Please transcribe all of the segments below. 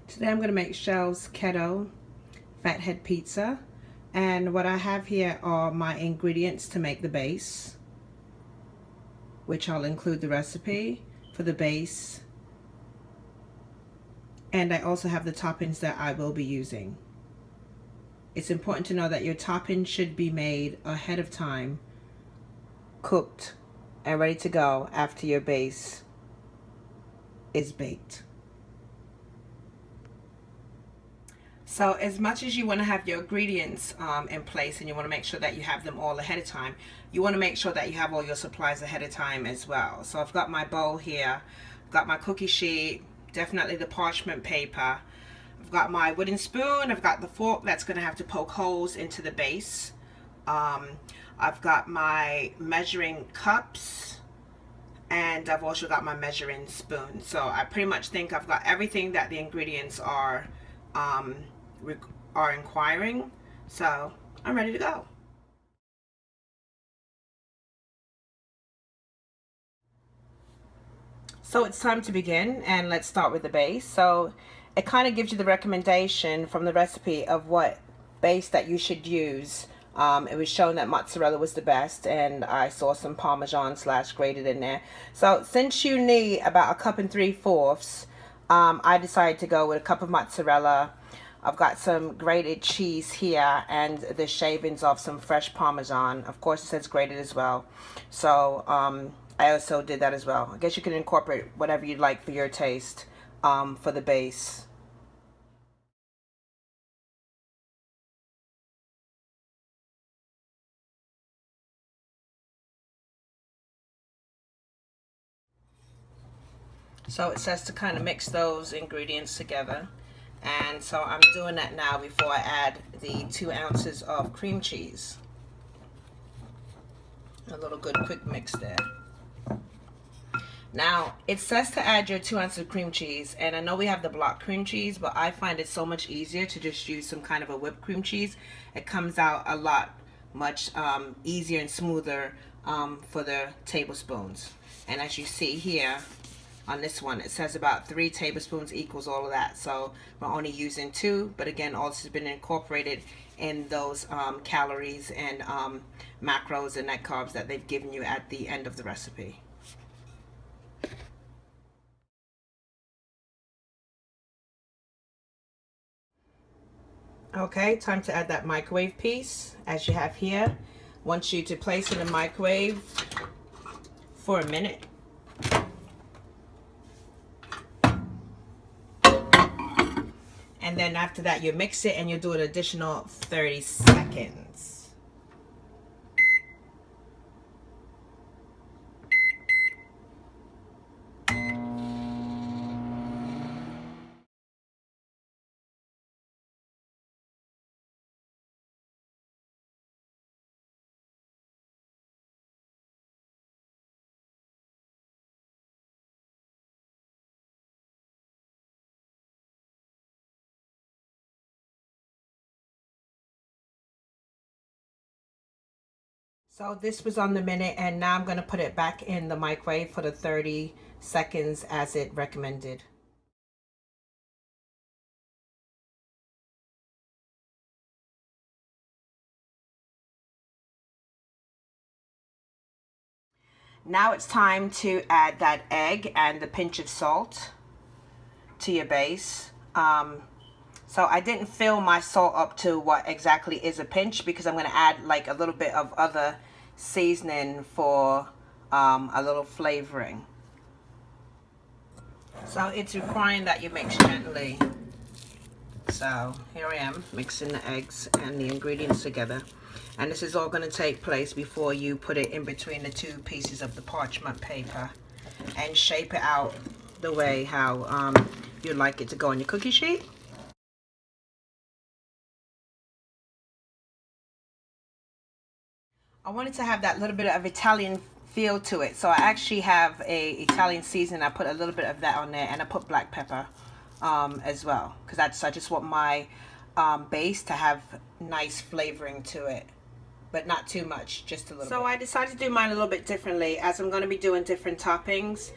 Today I'm going to make Shell's Keto Fathead Pizza, and what I have here are my ingredients to make the base, which I'll include the recipe for the base, and I also have the toppings that I will be using. It's important to know that your toppings should be made ahead of time, cooked and ready to go after your base is baked. So as much as you want to have your ingredients in place, and you want to make sure that you have them all ahead of time, you want to make sure that you have all your supplies ahead of time as well. So I've got my bowl here, I've got my cookie sheet, definitely the parchment paper, I've got my wooden spoon, I've got the fork that's going to have to poke holes into the base, I've got my measuring cups, and I've also got my measuring spoon. So I pretty much think I've got everything that the ingredients are inquiring, so I'm ready to go. So it's time to begin, and let's start with the base. So it kind of gives you the recommendation from the recipe of what base that you should use. It was shown that mozzarella was the best, and I saw some Parmesan / grated in there. So since you need about 1 3/4 cups, I decided to go with a cup of mozzarella. I've got some grated cheese here and the shavings of some fresh Parmesan. Of course, it says grated as well. So I also did that as well. I guess you can incorporate whatever you'd like for your taste for the base. So it says to kind of mix those ingredients together. And so I'm doing that now before I add the 2 ounces of cream cheese. A little good quick mix there. Now it says to add your 2 ounces of cream cheese, and I know we have the block cream cheese, but I find it so much easier to just use some kind of a whipped cream cheese. It comes out a lot much easier and smoother for the tablespoons. And as you see here on this one, it says about 3 tablespoons equals all of that. So we're only using 2, but again, all this has been incorporated in those calories and macros and net carbs that they've given you at the end of the recipe. Okay, time to add that microwave piece, as you have here. Want you to place in the microwave for a minute. And then after that, you mix it and you do an additional 30 seconds. So this was on the minute, and now I'm going to put it back in the microwave for the 30 seconds as it recommended. Now it's time to add that egg and the pinch of salt to your base. So I didn't fill my salt up to what exactly is a pinch, because I'm going to add like a little bit of other seasoning for a little flavoring. So it's requiring that you mix gently. So here I am mixing the eggs and the ingredients together. And this is all going to take place before you put it in between the 2 pieces of the parchment paper and shape it out the way how you'd like it to go on your cookie sheet. I wanted to have that little bit of Italian feel to it, so I actually have a Italian seasoning. I put a little bit of that on there, and I put black pepper as well, because I just want my base to have nice flavoring to it, but not too much, just a little bit. So I decided to do mine a little bit differently, as I'm going to be doing different toppings.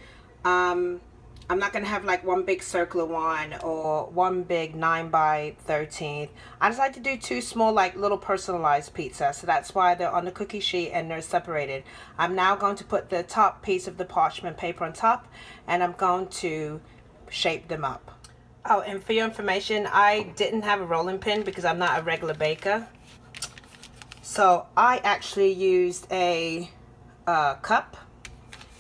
I'm not going to have like one big circular one or one big 9 by 13. I just like to do two small, like little personalized pizzas. So that's why they're on the cookie sheet and they're separated. I'm now going to put the top piece of the parchment paper on top, and I'm going to shape them up. Oh, and for your information, I didn't have a rolling pin because I'm not a regular baker. So I actually used a cup,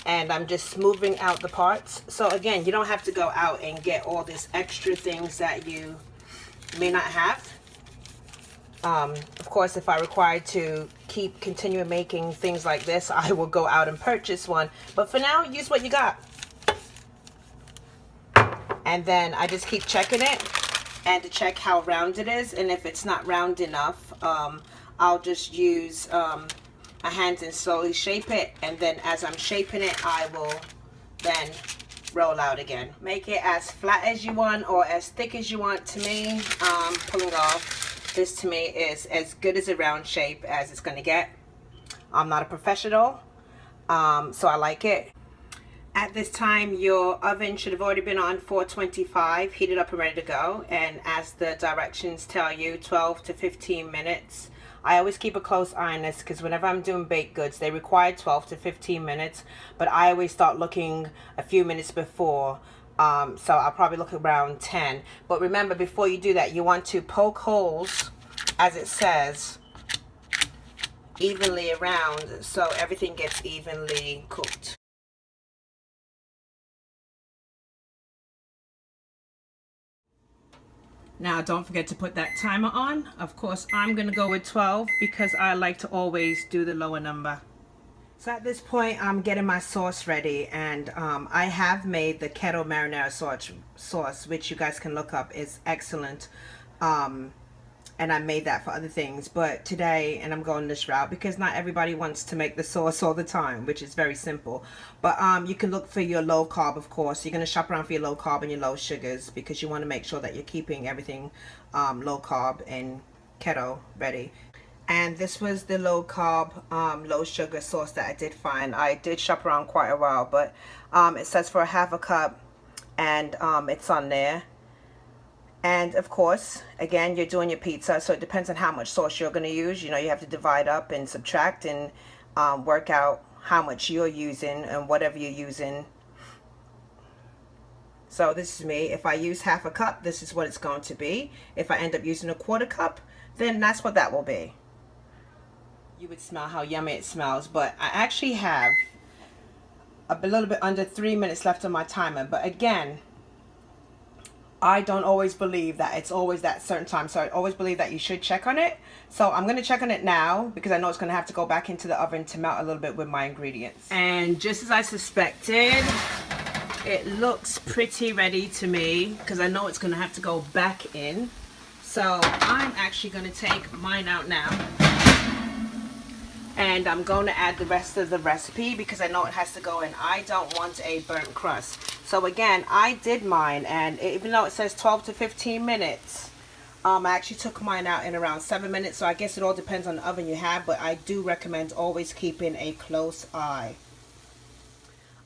and I'm just smoothing out the parts. So again, you don't have to go out and get all these extra things that you may not have. Of course, if I require to continue making things like this, I will go out and purchase one. But for now, use what you got. And then I just keep checking it and to check how round it is. And if it's not round enough, I'll just use my hands and slowly shape it, and then as I'm shaping it, I will then roll out again. Make it as flat as you want or as thick as you want. To me, pulling off this to me is as good as a round shape as it's going to get. I'm not a professional, so I like it. At this time, your oven should have already been on 425, heated up and ready to go. And as the directions tell you, 12 to 15 minutes. I always keep a close eye on this because whenever I'm doing baked goods, they require 12 to 15 minutes. But I always start looking a few minutes before. So I'll probably look around 10. But remember, before you do that, you want to poke holes, as it says, evenly around so everything gets evenly cooked. Now, don't forget to put that timer on. Of course, I'm going to go with 12 because I like to always do the lower number. So at this point, I'm getting my sauce ready, and I have made the Keto marinara sauce, which you guys can look up. It's excellent. And I made that for other things, but today, and I'm going this route because not everybody wants to make the sauce all the time, which is very simple. But you can look for your low carb, of course. You're going to shop around for your low carb and your low sugars because you want to make sure that you're keeping everything low carb and keto ready. And this was the low carb, low sugar sauce that I did find. I did shop around quite a while, but it says for a half a cup, and it's on there. And of course, again, you're doing your pizza, so it depends on how much sauce you're going to use. You know, you have to divide up and subtract and work out how much you're using and whatever you're using. So this is me. If I use half a cup, this is what it's going to be. If I end up using a quarter cup, then that's what that will be. You would smell how yummy it smells, but I actually have a little bit under 3 minutes left on my timer. But again, I don't always believe that it's always that certain time, so I always believe that you should check on it. So I'm going to check on it now because I know it's going to have to go back into the oven to melt a little bit with my ingredients. And just as I suspected, it looks pretty ready to me because I know it's going to have to go back in. So I'm actually going to take mine out now. And I'm going to add the rest of the recipe because I know it has to go in. I don't want a burnt crust. So again, I did mine, and even though it says 12 to 15 minutes, I actually took mine out in around 7 minutes. So I guess it all depends on the oven you have, but I do recommend always keeping a close eye.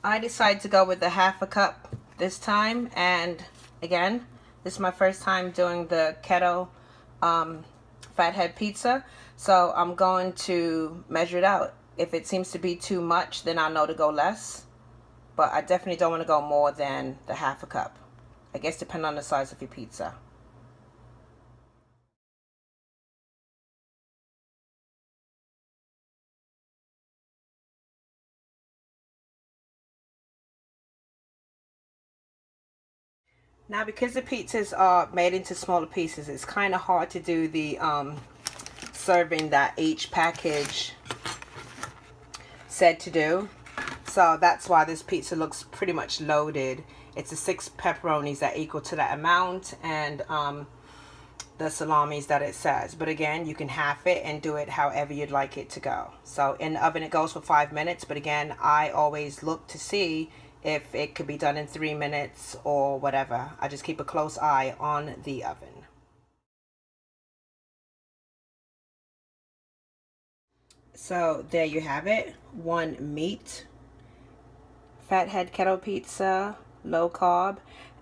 I decided to go with the half a cup this time, and again, this is my first time doing the keto fathead pizza. So I'm going to measure it out. If it seems to be too much, then I'll know to go less. But I definitely don't want to go more than the half a cup. I guess depending on the size of your pizza. Now, because the pizzas are made into smaller pieces, it's kind of hard to do the serving that each package said to do. So that's why this pizza looks pretty much loaded. It's the 6 pepperonis that equal to that amount, and the salamis that it says. But again, you can half it and do it however you'd like it to go. So in the oven it goes for 5 minutes, but again, I always look to see if it could be done in 3 minutes or whatever. I just keep a close eye on the oven. So there you have it. One meat fathead keto pizza low carb,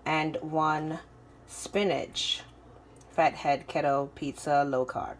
and 1 spinach fathead keto pizza low carb.